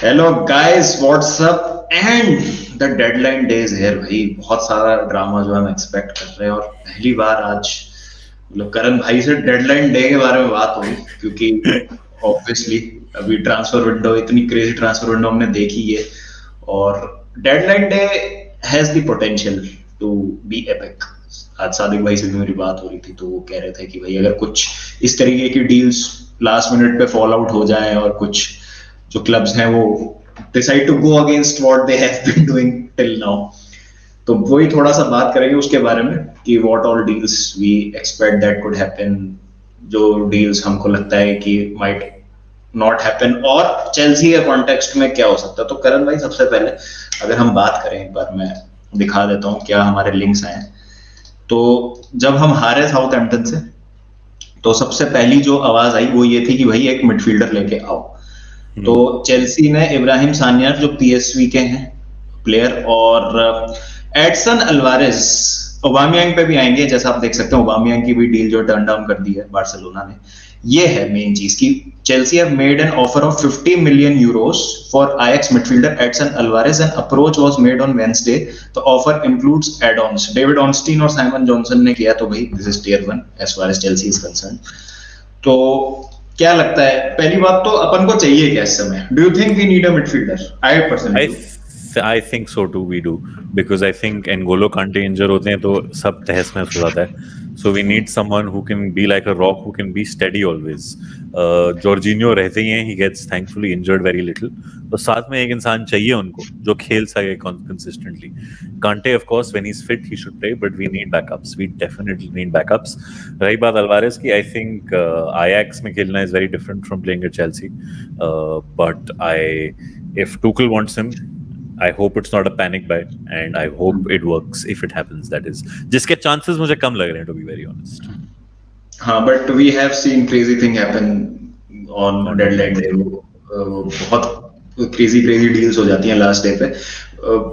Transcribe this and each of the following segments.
Hello guys, what's up and the deadline days here भाई। बहुत सारा ड्रामा जो हम एक्सपेक्ट कर रहे हैं, और पहली बार आज मतलब करण भाई से डेडलाइन डे के बारे में बात हुई, क्योंकि ऑब्वियसली अभी ट्रांसफर विंडो, इतनी क्रेजी ट्रांसफर विंडो हमने देखी है, और deadline day has the potential to be epic. आज सादिक भाई से भी मेरी बात हो रही थी, तो वो कह रहे थे कि भाई अगर कुछ इस तरीके की डील्स लास्ट मिनट पे फॉल आउट हो जाए, और कुछ जो क्लब्स हैं वो decide to go against what they have been doing till now, तो वही थोड़ा सा बात करेंगे उसके बारे में कि what all deals we expect that could happen, जो डील्स हमको लगता है कि माइट नॉट हैपन, और चेल्सी के कॉन्टेक्स्ट में क्या हो सकता है। तो करण भाई, सबसे पहले अगर हम बात करें, एक बार मैं दिखा देता हूँ क्या हमारे लिंक्स आए। तो जब हम हारे साउथहैम्पटन से, तो सबसे पहली जो आवाज आई वो ये थी कि भाई एक मिडफील्डर लेके आओ। तो चेल्सी ने इब्राहिम सानियार, जो पीएसवी के हैं प्लेयर, और एडसन अल्वारेज, ओबामियांग पे भी आएंगे, जैसा आप देख सकते हैं ओबामियांग की भी डील जो टर्न डाउन कर दी है बार्सिलोना ने। ये है मेन चीज की Chelsea have made an offer of 50 million euros for Ajax midfielder Edson Alvarez and approach was made on Wednesday. The offer includes add-ons. David Ornstein और साइमन जॉनसन ने किया, तो भाई this is tier 1 as far as Chelsea is concern. तो क्या लगता है, पहली बात तो अपन को चाहिए क्या इस समय? Do you think we need a midfielder? I personally I think so too, we do, because I think N'Golo Kante injured होते हैं तो सब तहस नहस हो जाता है. So we need someone who can be like a rock, who can be steady always. Jorginho रहते ही हैं, he gets thankfully injured very little. तो साथ में एक इंसान चाहिए उनको जो खेल सके consistently. Kante, of course, when he's fit, he should play, but we need backups. We definitely need backups. रही बात अल्वारेज की, I think Ajax में खेलना is very different from playing at Chelsea. But if Tuchel wants him, I hope it's not a panic buy, and I hope it works if it happens. That is, जिसके chances मुझे कम लग रहे हैं, to be very honest. हाँ, but we have seen crazy thing happen on deadline day. बहुत crazy deals हो जाती हैं last day पे।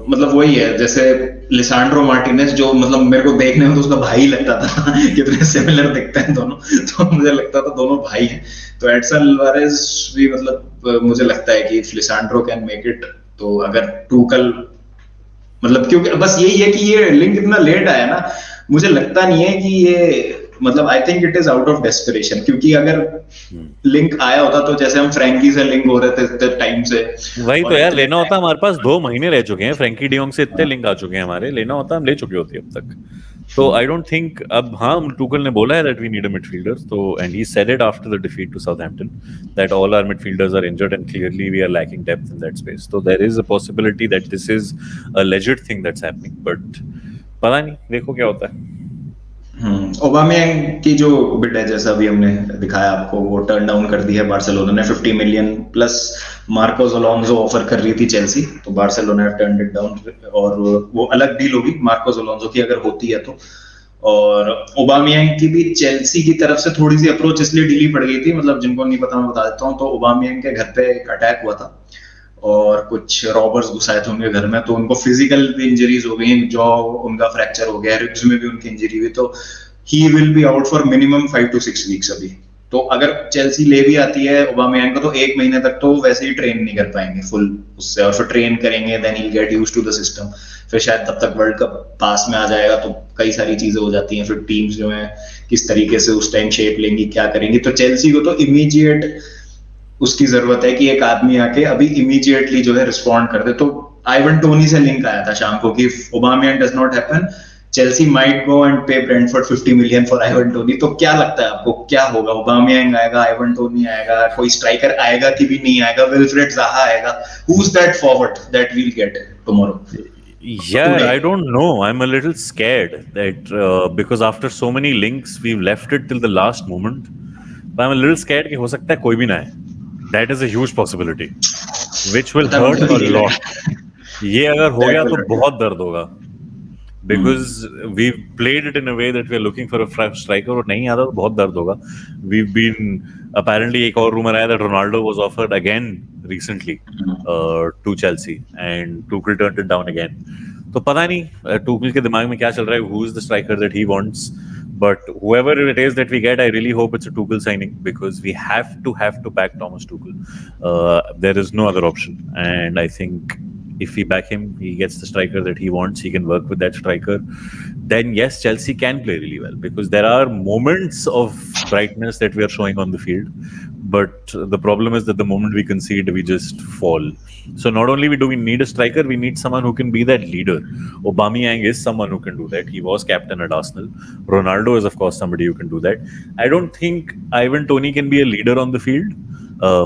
मतलब वही है, जैसे लिसांड्रो मार्टिनेज, जो मतलब मेरे को देखने में तो उसका भाई लगता था कितने सिमिलर दिखते हैं दोनों, तो मुझे लगता था दोनों भाई हैं। तो एडसन अल्वारेज भी मतलब मुझे लगता है कि if Lisandro can make it, तो अगर टूकल मतलब, क्योंकि बस यही है कि ये लिंक इतना लेट आया ना, मुझे लगता नहीं है कि ये मतलब I think it is out of desperation, क्योंकि अगर लिंक आया होता तो जैसे हम फ्रैंकी से लिंक हो रहे थे टाइम से, वही तो यार, लेना होता हमारे पास 2 महीने रह चुके हैं, फ्रैंकी डियोंग से इतने लिंक आ चुके हैं हमारे, लेना होता हम ले चुके होते अब तक। तो आई डोंट थिंक, अब हाँ टूकल ने बोला है that we need a midfielder, तो and he said it after the defeat to Southampton that all our midfielders are injured and clearly we are lacking depth in that space. तो there is a possibility that this is a legit thing that's happening, but पता नहीं, देखो क्या होता है। Aubameyang की जो bid है, जैसा भी हमने दिखाया आपको, वो टर्न डाउन कर दी है बार्सिलोना ने। 50 million plus Marcos Alonso offer कर रही थी चेल्सी, तो बार्सिलोना ने टर्न इट डाउन, और वो अलग डील होगी मार्कोस अलोंसो की अगर होती है तो। और ओबामेयांग की भी चेल्सी की तरफ से थोड़ी सी अप्रोच इसलिए ढीली पड़ गई थी, मतलब जिनको नहीं पता मैं बता देता हूँ, तो ओबामेयांग के घर पे एक अटैक हुआ था और कुछ रॉबर्स घुसाए थे उनके घर में, तो उनको फिजिकल भी इंजरीज हो गई, जॉ उनका फ्रैक्चर हो गया, रिब्स में भी उनकी इंजरी हुई, तो he will be out for minimum 5 to 6 weeks अभी। तो अगर चेल्सी ले भी आती है ओबामेयांग को, तो 1 महीने तक तो वैसे ही ट्रेन नहीं कर पाएंगे फुल उससे, और फिर ट्रेन करेंगे then he get used to the system, फिर शायद तब तक वर्ल्ड कप पास में आ जाएगा, तो कई सारी चीजें हो जाती हैं, फिर टीम्स जो है किस तरीके से उस टाइम शेप लेंगी, क्या करेंगी। तो चेल्सी को तो इमीडिएट उसकी जरूरत है कि एक आदमी आके अभी इमीडिएटली जो है रिस्पॉन्ड कर दे। तो आइवन टोनी से लिंक आया था शाम को कि Aubameyang does not happen, Chelsea might go and pay Brentford 50 million for Ivan Toney. तो क्या लगता है आपको, क्या होगा? ओबामेयांग आएगा, आइवन टोनी आएगा, कोई स्ट्राइकर आएगा कि भी नहीं आएगा, विल्फ्रेड ज़ाहा आएगा? Who is that forward that will get tomorrow? Yeah, I don't know. I'm a little scared that because after so many links, we've left it till the last moment. But I'm a little scared कि हो सकता है कोई भी ना आए. That is a huge possibility, which will hurt a lot. ये अगर हो गया तो बहुत दर्द होगा. Because we've played it in a way that we're looking for a striker, और नहीं आता तो बहुत दर्द होगा. We've been apparently, एक और rumor आया that Ronaldo was offered again recently to Chelsea and Tuchel turned it down again. तो पता नहीं Tuchel के दिमाग में क्या चल रहा है, who is the striker that he wants, But whoever it is that we get, I really hope it's a Tuchel signing, because we have to back Thomas Tuchel. There is no other option, and I think if we back him, he gets the striker that he wants. He can work with that striker. Then yes, Chelsea can play really well, because there are moments of brightness that we are showing on the field. But the problem is that the moment we concede, we just fall. So not only do we need a striker, we need someone who can be that leader. Aubameyang is someone who can do that. He was captain at Arsenal. Ronaldo is, of course, somebody who can do that. I don't think Ivan Toney can be a leader on the field.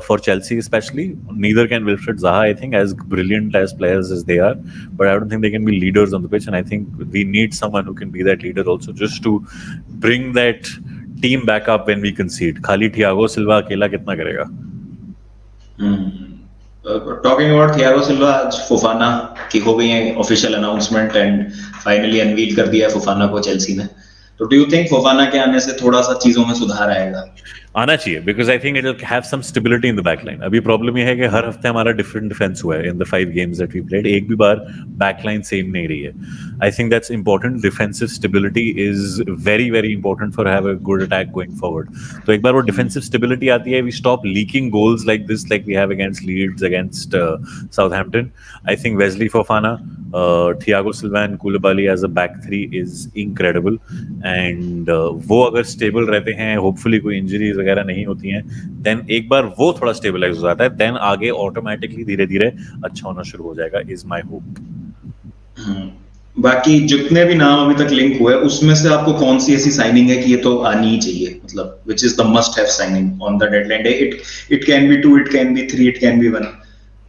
For Chelsea especially. Neither can Wilfried Zaha, I think, as brilliant as players as they are. But I don't think they can be leaders on the pitch, and I think we need someone who can be that leader also, just to bring that team back up when we concede. Khali Thiago Silva अकेला कितना करेगा? Talking about Thiago Silva, आज Fofana की हो गई है official announcement and finally unveil कर दिया है Fofana को चेल्सी ने. तो डू यू थिंक Fofana के आने से थोड़ा सा चीजों में सुधार आएगा? आना चाहिए, because I think it will have some stability in the backline. अभी प्रॉब्लम ये है कि हर हफ्ते हमारा डिफरेंट डिफेंस हुआ है in the 5 games that we played. एक भी बार बैकलाइन सेम नहीं रही है. I think that's important. Defensive stability is very very important for have a good attack going forward. तो एक बार वो defensive stability आती है, we stop leaking goals like this, like we have against Leeds, against Southampton. I think Wesley Fofana, Thiago Silva and Koulibaly as a back three is incredible. And वो अगर stable रहते हैं, hopefully कोई injuries वगैरह नहीं होती हैं, then एक बार वो थोड़ा stabilize हो जाता है, then आगे automatically धीरे धीरे अच्छा होना शुरू हो जाएगा, is my hope. बाकी जितने भी नाम अभी तक लिंक हुए, उसमें से आपको कौन सी ऐसी साइनिंग है कि ये तो आनी ही चाहिए, मतलब which is the must have signing on the deadline day? It can be 2, it can be 3, it can be 1.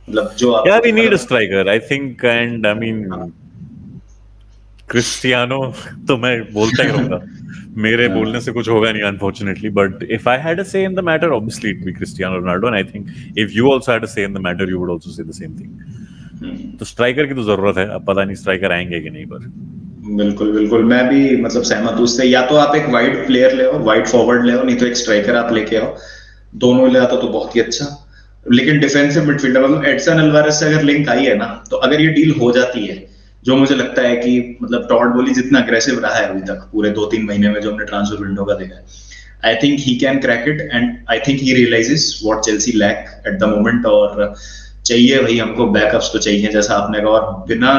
मतलब जो आप Yeah, we need a striker, I think, and I mean Cristiano तो मैं बोलता ही रहूंगा. मेरे बोलने से कुछ होगा नहीं, unfortunately. But if I had a say in the matter, obviously it would be Cristiano Ronaldo, and I think if you also had a say in the matter, you would also say the same thing. तो striker की तो जरूरत है. अब पता नहीं striker आएंगे कि नहीं, पर बिल्कुल बिल्कुल मैं भी मतलब सहमत हूं उससे. या तो आप एक वाइड प्लेयर ले आओ, वाइड फॉरवर्ड ले आओ, नहीं तो एक स्ट्राइकर आप लेके आओ. दोनों ले आता तो बहुत ही अच्छा. लेकिन डिफेंसिव मिडफील्डर मतलब एडसन अल्वारेज से अगर लिंक आई है ना, तो अगर ये डील हो जाती है, जो मुझे लगता है कि मतलब टॉड बोली जितना अग्रेसिव रहा है अभी तक पूरे 2-3 महीने में जो हमने ट्रांसफर विंडो का देखा है, I think he can crack it and I think he realizes what Chelsea lack at the moment. और चाहिए भाई हमको बैकअप्स तो चाहिए, जैसा आपने कहा, और बिना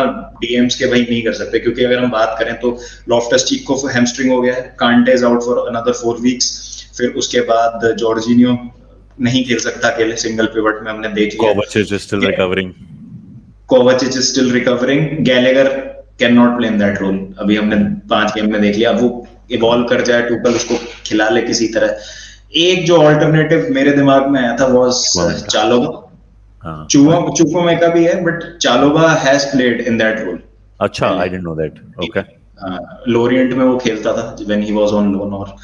डीएम्स के भाई नहीं कर सकते. क्योंकि अगर हम बात करें तो लॉफ्टस-चीक को हैमस्ट्रिंग हो गया है, कांटे is out for another 4 weeks. फिर उसके बाद जॉर्जिनियो नहीं खेल सकता अकेले सिंगल पिवट में, हमने देख लिया. Kovacic is still recovering. Kovacic is still recovering. Gallagher cannot play in that role. अभी हमने 5 गेम में देख लिया. अब वो इवॉल्व कर जाए, टूकल उसको खिला ले किसी तरह. एक जो अल्टरनेटिव मेरे दिमाग में आया था वाज चालोबा. चुकोमेका भी है, but Chalobah has played in that role. अच्छा, I didn't know that. Okay. Lorient में वो खेलता था when he was on loan, और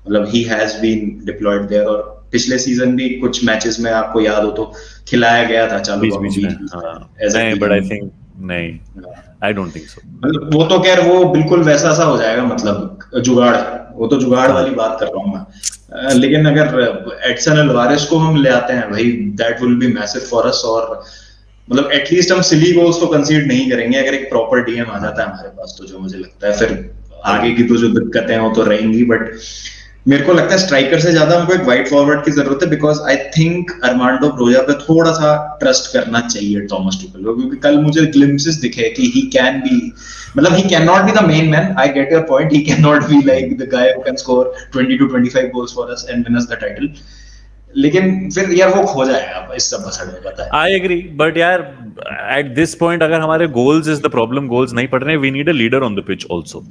मतलब he has been deployed there. और पिछले सीजन भी कुछ मैचेस में आपको याद हो तो खिलाया गया था चालोबा को बीच में. नहीं, but I think नहीं, I don't think so. मतलब वो तो खैर वो बिल्कुल वैसा सा हो जाएगा, मतलब जुगाड़, वो तो जुगाड़ वाली बात कर रहा हूँ मैं. लेकिन अगर एडसन अल्वारेज को हम ले आते हैं भाई, that will be massive for us. और मतलब एटलीस्ट हम सिली गोल्स तो कंसीड नहीं करेंगे अगर एक प्रॉपर डीएम आ जाता है हमारे पास. तो जो मुझे लगता है फिर आगे की तो जो दिक्कतें हैं वो तो रहेंगी. बट मेरे को लगता है स्ट्राइकर से ज्यादा हमको एक वाइड फॉरवर्ड की जरूरत है, बिकॉज आई थिंक अर्मांडो ब्रोया पे थोड़ा सा ट्रस्ट करना चाहिए टॉमस टुचेल को. क्योंकि कल मुझे ग्लिम्पसेस दिखे कि ही कैन बी, मतलब he cannot be the main man. I get your point. He cannot be like the guy who can score 20 to 25 goals for us and win us the title. लेकिन फिर यार वो खो जाएगा इस सब मसले में, पता है. I agree, but यार at this point अगर हमारे goals is the problem, goals नहीं पड़ रहे, we need a leader on the pitch also.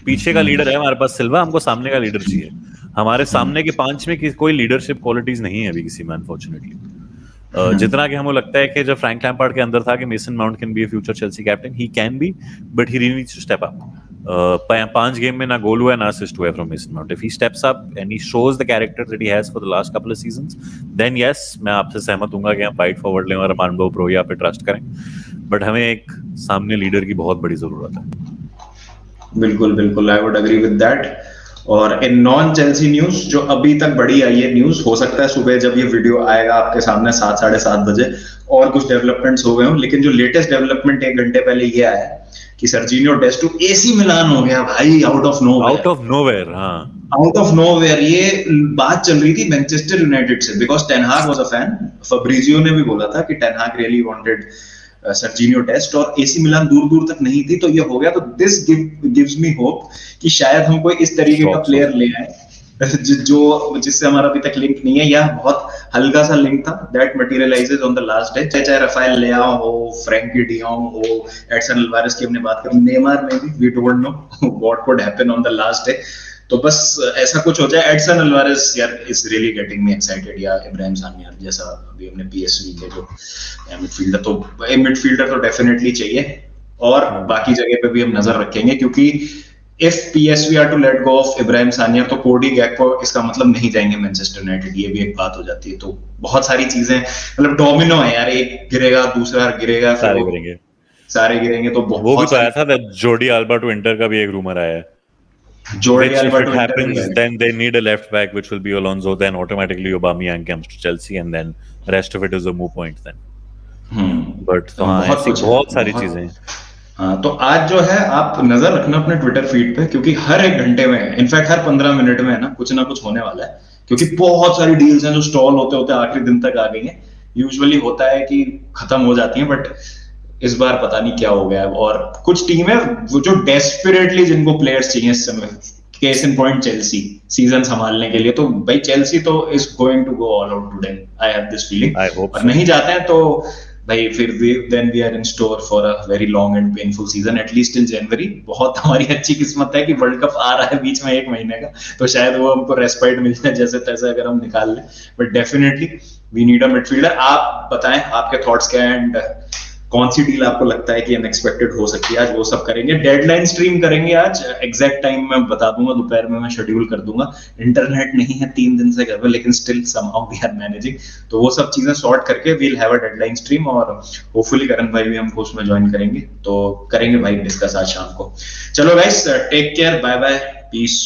पीछे का लीडर है हमारे पास सिल्वा, हमको सामने का लीडर चाहिए. हमारे सामने के 5 में कोई लीडरशिप क्वालिटीज नहीं है अभी किसी में, अनफॉर्चुनेटली. जितना कि हमको लगता है कि जब फ्रैंक लैम्पार्ड के अंदर था कि Mason Mount can be a future Chelsea captain, he can be, but he really needs to step up. 5 game में ना गोल हुआ ना असिस्ट हुआ from Mason Mount. If he steps up and he shows the character that he has for the last couple of seasons, then yes, मैं आपसे सहमत हूंगा कि हम वाइड फॉरवर्ड लें और अर्मांडो ब्रोया पे ट्रस्ट करें. बट हमें एक सामने लीडर की बहुत बड़ी जरूरत है. बिल्कुल बिल्कुल, I would agree with that. और इन नॉन चेल्सी न्यूज जो अभी तक बड़ी आई है न्यूज, हो सकता है सुबह जब ये वीडियो आएगा आपके सामने 7 साढ़े 7 बजे और कुछ डेवलपमेंट्स हो गए हों, लेकिन जो लेटेस्ट डेवलपमेंट 1 घंटे पहले ये आया है कि सर्जिनियो डेस्ट टू एसी मिलान हो गया भाई, out of nowhere. Out of nowhere ये बात चल रही थी मैनचेस्टर यूनाइटेड से, बिकॉज टेन हाग वाज अ फैन। फब्रिजियो ने भी बोला था कि टेन हाग रियली वांटेड सर्जिनियो डेस्ट, और एसी मिलान दूर दूर तक नहीं थी, तो ये हो गया। तो दिस गिव्स मी होप कि शायद हम कोई इस तरीके का प्लेयर ले आए जो जिससे हमारा अभी तक लिंक नहीं है, या बहुत हल्का सा लिंक था, that materialises on the last day. चाहे राफेल लेआओ हो, फ्रैंकी डियोंग हो, एडसन अल्वारेस की हमने बात करी, नेमार में भी we don't know what could happen on the last day. तो बस ऐसा कुछ हो जाए। एडसन अल्वारेस यार is really getting me excited, या इब्राहिम सानिया जैसा अभी हमने पीएसवी के जो मिडफील्डर, तो मिडफील्डर तो डेफिनेटली चाहिए, और बाकी जगह पे भी हम नजर रखेंगे, क्योंकि if PSV are to let go of Ibrahim Sania तो कोडी गैक्पो इसका मतलब नहीं जाएंगे मैनचेस्टर यूनाइटेड, ये भी एक बात हो जाती है। तो बहुत सारी चीजें, मतलब डोमिनो है यार, एक गिरेगा दूसरा गिरेगा, सारे गिरेंगे। तो वो भी तो आया था जोर्डी अल्बा टू इंटर का भी एक रूमर आया है। Jordi Alba to happens, then they need a left back which will be Alonso, then automatically Aubameyang comes to Chelsea, and then rest of it is a moot point then. But बहुत सारी चीजें। हाँ, तो आज जो है आप नजर रखना अपने ट्विटर फीड पे, क्योंकि हर 1 घंटे में, इनफैक्ट हर 15 मिनट में ना कुछ होने वाला है, क्योंकि बहुत सारी डील्स हैं जो स्टॉल होते होते आखिरी दिन तक आ गई हैं। यूजुअली होता है कि खत्म हो जाती हैं, बट इस बार पता नहीं क्या हो गया है। और कुछ टीम है वो जो डेस्परेटली जिनको प्लेयर्स चाहिए इस समय, case in point Chelsea, season संभालने के लिए। तो भाई चेल्सी तो is going to go all out today, I have this feeling. और नहीं जाते हैं तो भाई फिर then we are in store for a very long and painful season, at least in January। बहुत हमारी अच्छी किस्मत है कि वर्ल्ड कप आ रहा है बीच में 1 महीने का, तो शायद वो हमको रेस्पाइट मिल जाए जैसे तैसे अगर हम निकाल लें। But definitely we need a midfielder. आप बताएं आपके थॉट्स क्या हैं, एंड कौन सी डील आपको लगता है कि अनएक्सपेक्टेड हो सकती है। आज वो सब करेंगे, डेडलाइन स्ट्रीम करेंगे आज, एग्जैक्ट टाइम मैं बता दूंगा, दोपहर में मैं शेड्यूल कर दूंगा। इंटरनेट नहीं है 3 दिन से घर पे, लेकिन still somehow we are managing. तो वो सब चीजें सॉर्ट करके we'll have a deadline stream, और होपफुली करण भाई भी हमको उसमें ज्वाइन करेंगे, तो करेंगे भाई डिस्कस आज शाम को। चलो guys, take care, bye bye, piece.